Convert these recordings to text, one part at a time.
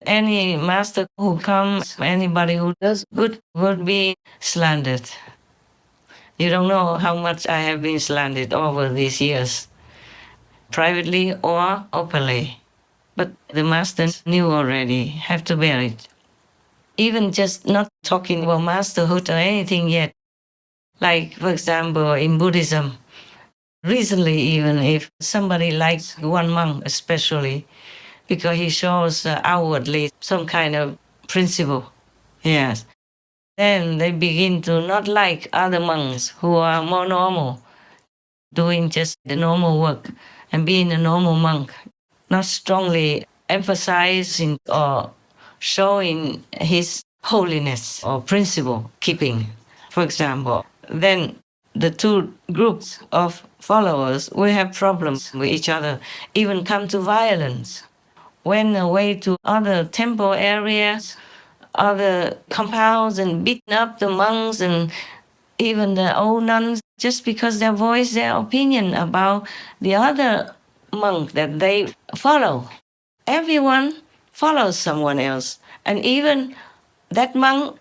Any master who comes, anybody who does good would be slandered. You don't know how much I have been slandered over these years, privately or openly. But the master knew already, have to bear it. Even just not talking about masterhood or anything yet. Like, for example, in Buddhism, recently, even if somebody likes one monk, especially because he shows outwardly some kind of principle, yes, then they begin to not like other monks who are more normal, doing just the normal work and being a normal monk, not strongly emphasizing or showing his holiness or principle keeping, for example. Then the two groups of followers will have problems with each other, even come to violence. Went away to other temple areas, other compounds, and beaten up the monks and even the old nuns just because they voice their opinion about the other monk that they follow. Everyone follows someone else, and even that monk,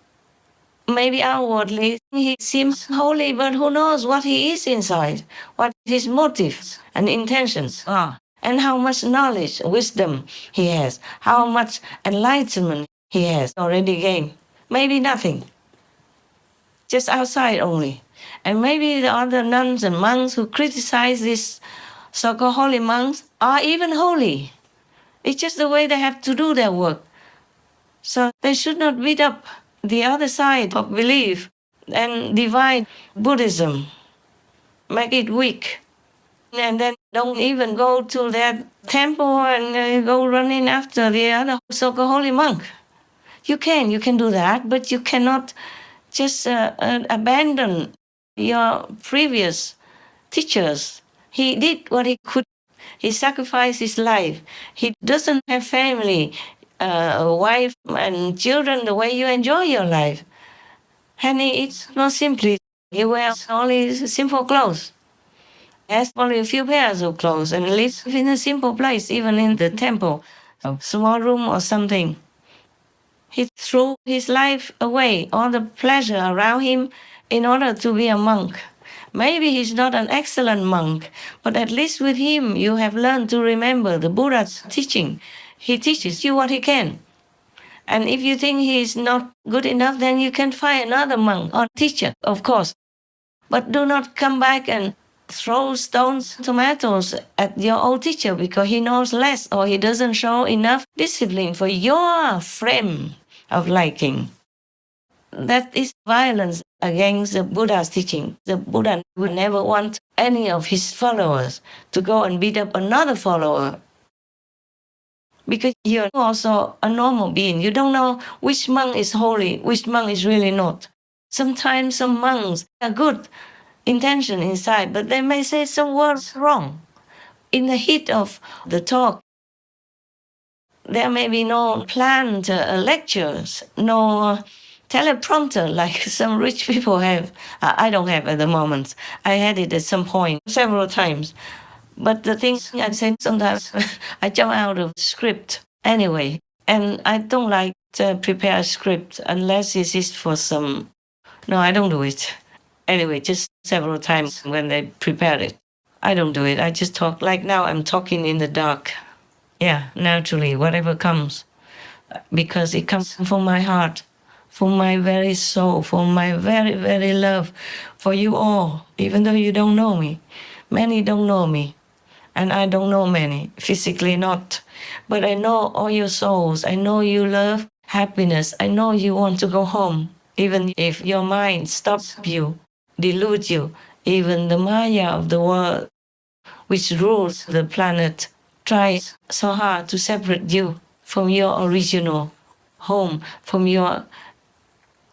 maybe outwardly he seems holy, but who knows what he is inside, what his motives and intentions are, and how much knowledge, wisdom he has, how much enlightenment he has already gained. Maybe nothing, just outside only. And maybe the other nuns and monks who criticize these so-called holy monks are even holy. It's just the way they have to do their work. So they should not beat up the other side of belief and divide Buddhism, make it weak. And then don't even go to their temple and go running after the other so-called holy monk. You can do that, but you cannot just abandon your previous teachers. He did what he could. He sacrificed his life. He doesn't have family, a wife and children the way you enjoy your life. And it's not simply, he wears only simple clothes. Has only a few pairs of clothes and lives in a simple place, even in the temple, a small room or something. He threw his life away, all the pleasure around him, in order to be a monk. Maybe he's not an excellent monk, but at least with him you have learned to remember the Buddha's teaching. He teaches you what he can. And if you think he is not good enough, then you can find another monk or teacher, of course. But do not come back and throw stones, tomatoes at your old teacher because he knows less or he doesn't show enough discipline for your frame of liking. That is violence against the Buddha's teaching. The Buddha would never want any of his followers to go and beat up another follower because you're also a normal being. You don't know which monk is holy, which monk is really not. Sometimes some monks are good intention inside, but they may say some words wrong. In the heat of the talk, there may be no planned lectures, no teleprompter like some rich people have. I don't have at the moment. I had it at some point several times. But the things I say sometimes, I jump out of script anyway. And I don't like to prepare a script unless it is for some. No, I don't do it. Anyway, just several times when they prepare it. I don't do it. I just talk like now I'm talking in the dark. Yeah, naturally, whatever comes. Because it comes from my heart, from my very soul, from my very, very love for you all, even though you don't know me. Many don't know me. And I don't know many, physically not. But I know all your souls. I know you love happiness. I know you want to go home. Even if your mind stops you, deludes you, even the Maya of the world, which rules the planet, tries so hard to separate you from your original home, from your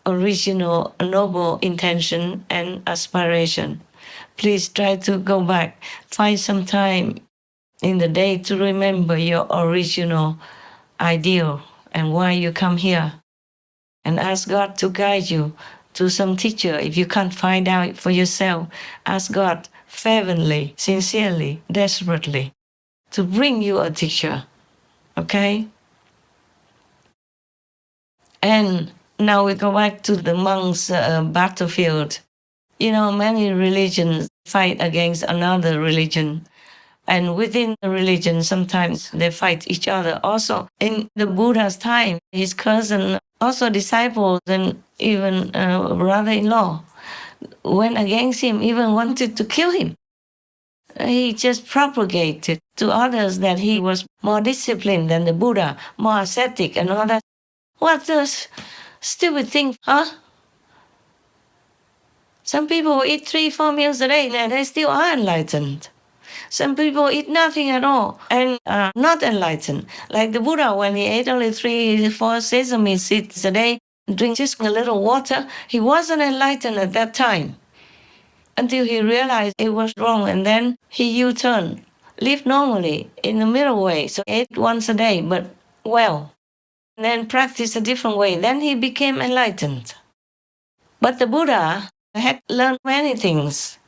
original noble intention and aspiration. Please try to go back. Find some time in the day to remember your original ideal and why you come here. And ask God to guide you to some teacher. If you can't find out for yourself, ask God fervently, sincerely, desperately to bring you a teacher. Okay? And now we go back to the monks' battlefield. Many religions fight against another religion. And within the religion, sometimes they fight each other. Also, in the Buddha's time, his cousin, also disciples, and even brother-in-law went against him, even wanted to kill him. He just propagated to others that he was more disciplined than the Buddha, more ascetic and all that. What a stupid thing, huh? Some people eat 3-4 meals a day and they still are enlightened. Some people eat nothing at all and are not enlightened. Like the Buddha, when he ate only 3-4 sesame seeds a day, drink just a little water, he wasn't enlightened at that time until he realized it was wrong, and then he U-turned, lived normally in the middle way, so ate once a day, but well, and then practiced a different way. Then he became enlightened. But the Buddha had learned many things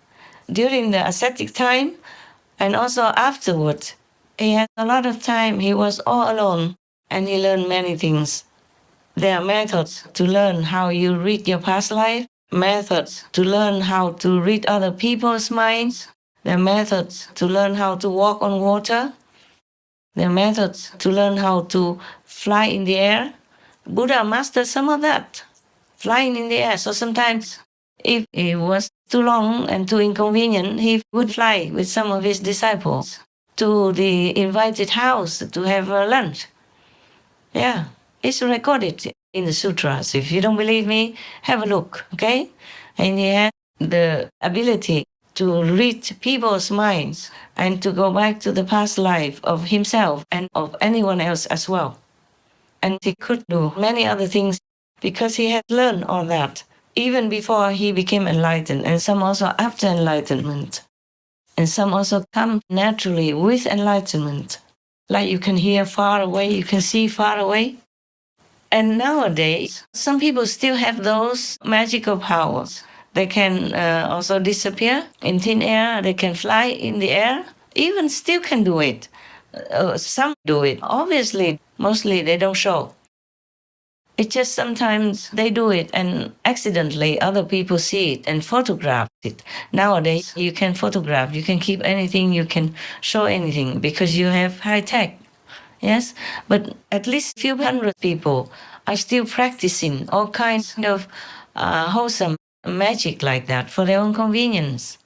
during the ascetic time and also afterward. He had a lot of time. He was all alone and he learned many things. There are methods to learn how you read your past life, methods to learn how to read other people's minds. There are methods to learn how to walk on water. There are methods to learn how to fly in the air. Buddha mastered some of that, flying in the air. So sometimes, if it was too long and too inconvenient, he would fly with some of his disciples to the invited house to have lunch. Yeah, it's recorded in the sutras. If you don't believe me, have a look, okay? And he had the ability to read people's minds and to go back to the past life of himself and of anyone else as well. And he could do many other things because he had learned all that even before he became enlightened, and some also after enlightenment. And some also come naturally with enlightenment. Like you can hear far away, you can see far away. And nowadays, some people still have those magical powers. They can also disappear in thin air, they can fly in the air, even still can do it. Some do it. Obviously, mostly they don't show. It's just sometimes they do it and accidentally other people see it and photograph it. Nowadays, you can photograph, you can keep anything, you can show anything because you have high tech. Yes, but at least a few hundred people are still practicing all kinds of wholesome magic like that for their own convenience.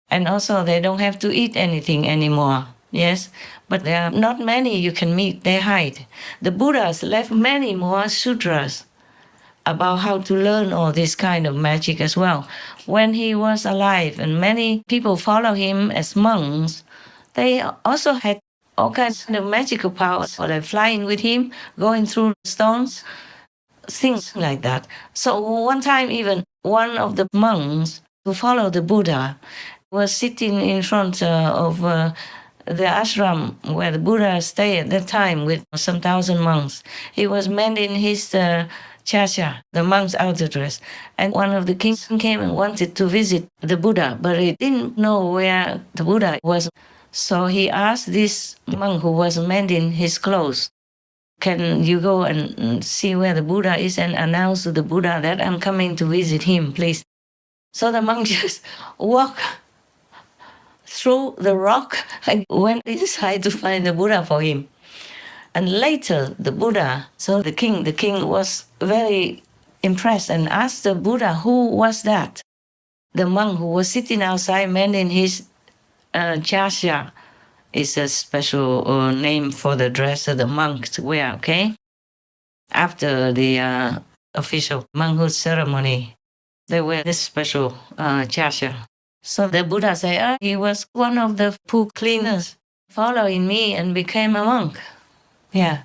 And also, they don't have to eat anything anymore. Yes, but there are not many you can meet, they hide. The Buddhas left many more sutras about how to learn all this kind of magic as well. When he was alive and many people follow him as monks, they also had all kinds of magical powers, or they're flying with him, going through stones, things like that. So one time even one of the monks who followed the Buddha was sitting in front of the ashram where the Buddha stayed at that time with some thousand monks. He was mending his chasha, the monk's outer dress. And one of the kings came and wanted to visit the Buddha, but he didn't know where the Buddha was. So he asked this monk who was mending his clothes, can you go and see where the Buddha is and announce to the Buddha that I'm coming to visit him, please? So the monk just walked through the rock and went inside to find the Buddha for him. And later, the Buddha saw the king. The king was very impressed and asked the Buddha, who was that? The monk who was sitting outside mending his chasha is a special name for the dress that the monks wear, okay? After the official monkhood ceremony, they wear this special chasha. So the Buddha said, he was one of the pool cleaners following me and became a monk. Yeah.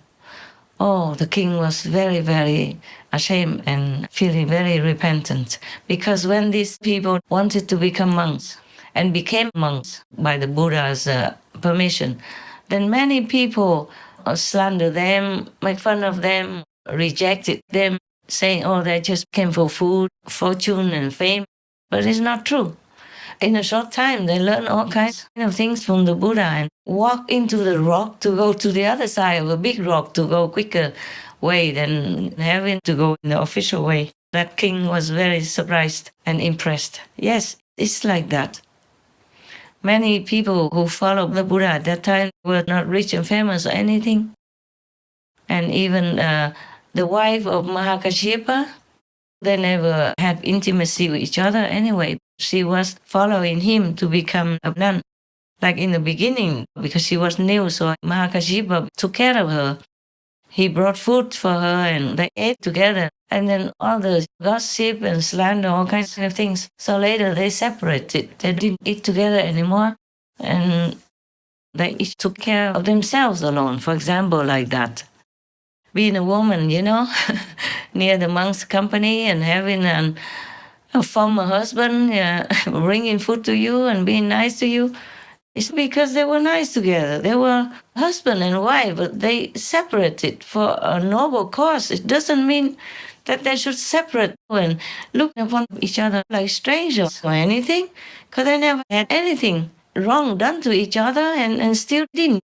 Oh, the king was very, very ashamed and feeling very repentant. Because when these people wanted to become monks and became monks by the Buddha's permission, then many people slander them, make fun of them, rejected them, saying, oh, they just came for food, fortune, and fame. But it's not true. In a short time, they learn all kinds of things from the Buddha and walk into the rock to go to the other side of a big rock to go quicker. way than having to go in the official way. That king was very surprised and impressed. Yes, it's like that. Many people who followed the Buddha at that time were not rich and famous or anything. And even the wife of Mahakashyapa, they never had intimacy with each other anyway. She was following him to become a nun. Like in the beginning, because she was new, so Mahakashyapa took care of her. He brought food for her and they ate together. And then all the gossip and slander, all kinds of things. So later they separated. They didn't eat together anymore. And they each took care of themselves alone, for example, like that. Being a woman, near the monk's company and having a former husband bringing food to you and being nice to you, it's because they were nice together. They were husband and wife, but they separated for a noble cause. It doesn't mean that they should separate and look upon each other like strangers or anything, because they never had anything wrong done to each other and still didn't.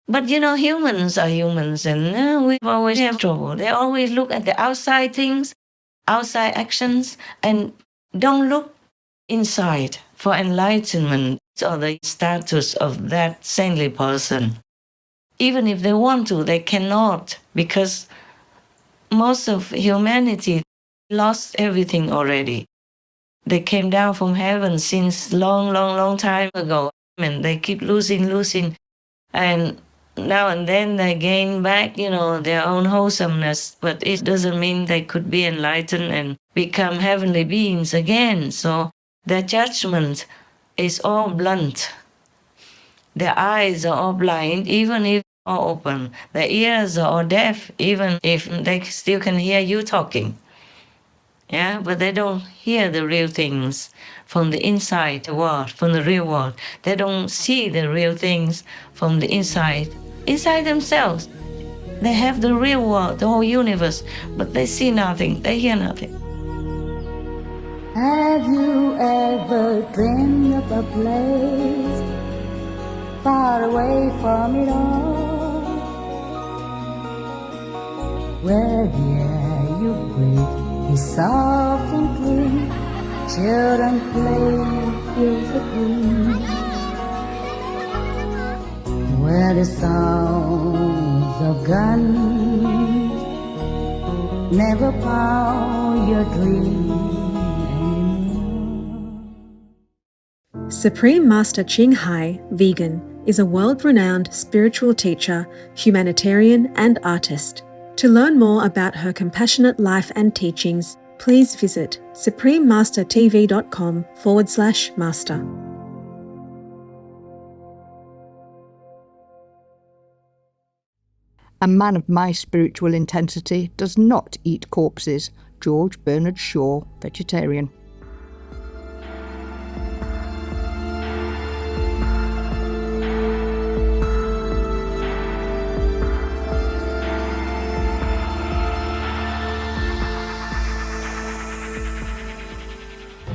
But humans are humans and we always have trouble. They always look at the outside things, outside actions, and don't look inside for enlightenment or the status of that saintly person. Even if they want to, they cannot, because most of humanity lost everything already. They came down from heaven since long time ago, and they keep losing, and now and then they gain back, their own wholesomeness, but it doesn't mean they could be enlightened and become heavenly beings again. So their judgment is all blunt. Their eyes are all blind, even if all open. Their ears are all deaf, even if they still can hear you talking. Yeah, but they don't hear the real things from the inside the world, from the real world. They don't see the real things from the inside themselves. They have the real world, the whole universe, but they see nothing, they hear nothing. Have you ever dreamed of a place far away from it all, where the air you breathe is soft and clean, children play fields of green, where the sounds of guns never pound your dreams? Supreme Master Ching Hai, vegan, is a world-renowned spiritual teacher, humanitarian and artist. To learn more about her compassionate life and teachings, please visit suprememastertv.com/master. A man of my spiritual intensity does not eat corpses. George Bernard Shaw, vegetarian.